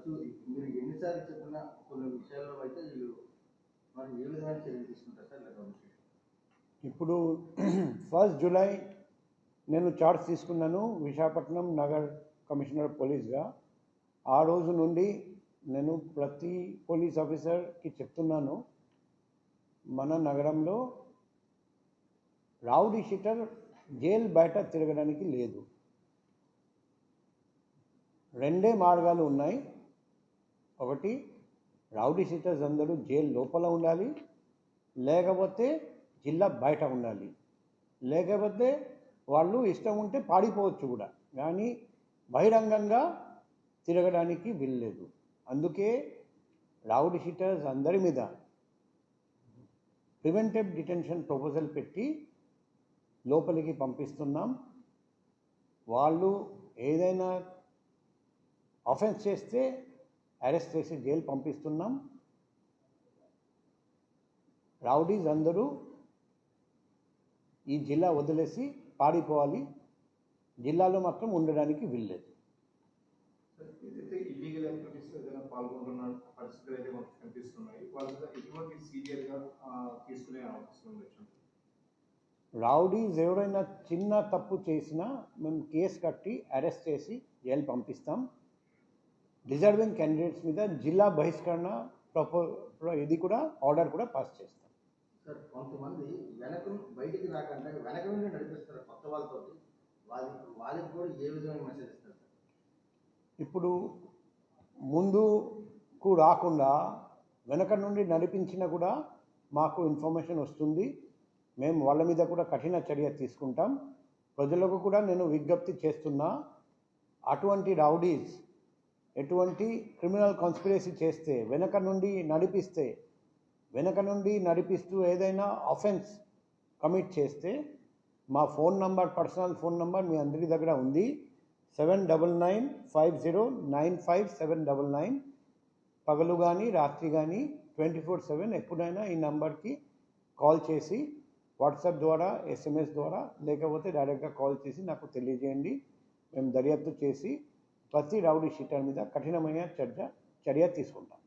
తరచూ మీరు ఎన్నిసార్లు చెప్పినా కొన్ని విషయాల్లో అయితే వీళ్ళు మరి ఏ విధమైన చర్యలు తీసుకుంటారు సార్? ఇప్పుడు 1 జూలై నేను చార్జ్ తీసుకున్నాను విశాఖపట్నం నగర్ కమిషనర్ పోలీస్గా. ఆ రోజు నుండి నేను ప్రతి పోలీస్ ఆఫీసర్కి చెప్తున్నాను, మన నగరంలో రౌడీ షీటర్ జైలు బయట తిరగడానికి లేదు. రెండే మార్గాలు ఉన్నాయి. ఒకటి, రౌడీ షీటర్స్ అందరూ జైలు లోపల ఉండాలి, లేకపోతే జిల్లా బయట ఉండాలి. లేకపోతే వాళ్ళు ఇష్టం ఉంటే పాడిపోవచ్చు కూడా, కానీ బహిరంగంగా తిరగడానికి వీల్లేదు. అందుకే రౌడీ షీటర్స్ అందరి మీద ప్రివెంటివ్ డిటెన్షన్ ప్రపోజల్ పెట్టి లోపలికి పంపిస్తున్నాం. వాళ్ళు ఏదైనా ఆఫెన్స్ చేస్తే అరెస్ట్ చేసి జైలు పంపిస్తున్నాం. రౌడీస్ అందరూ ఈ జిల్లా వదిలేసి పారిపోవాలి, జిల్లాలో మాత్రం ఉండడానికి వీల్లేదు. ఏదైతే ఇల్లీగల్ యాక్టివిటీస్ ఏదైనా పాల్గొంటున్న పరిస్థితులు అయితే మనకు కనిపిస్తున్నాయి, వాళ్ళకి ఎటువంటి సీరియస్గా తీసుకునే అవకాశం ఉండొచ్చు? రౌడీస్ ఎవరైనా చిన్న తప్పు చేసినా మేము కేసు కట్టి అరెస్ట్ చేసి జైలు పంపిస్తాం. డిజర్వింగ్ క్యాండిడేట్స్ మీద జిల్లా బహిష్కరణ ఇది కూడా ఆర్డర్ కూడా పాస్ చేస్తాం. సార్, కొంతమంది బయటికి రాకుండా వెనక నుండి నడిపిస్తారు కొత్త వాళ్ళతో, వాళ్ళకి కూడా ఏ విధమైన మెసేజ్ ఇస్తారు? ఇప్పుడు ముందుకు రాకుండా వెనక నుండి నడిపించినా కూడా మాకు ఇన్ఫర్మేషన్ వస్తుంది. మేము వాళ్ళ మీద కూడా కఠిన చర్య తీసుకుంటాం. ప్రజలకు కూడా నేను విజ్ఞప్తి చేస్తున్నా, అటువంటి రౌడీస్ ఎటువంటి క్రిమినల్ కాన్స్పిరసీ చేస్తే వెనక నుండి నడిపిస్తూ ఏదైనా ఆఫెన్స్ కమిట్ చేస్తే మా phone number, personal phone number మీ అందరి దగ్గర ఉంది, 7995095799. పగలు కానీ రాత్రి కానీ 24/7 ఎప్పుడైనా ఈ నంబర్కి కాల్ చేసి వాట్సాప్ ద్వారా, SMS ద్వారా, లేకపోతే డైరెక్ట్గా కాల్ చేసి నాకు తెలియజేయండి. మేము దర్యాప్తు చేసి ప్రతి రౌడీ షీటర్ మీద కఠినమైన చర్య తీసుకుంటాం.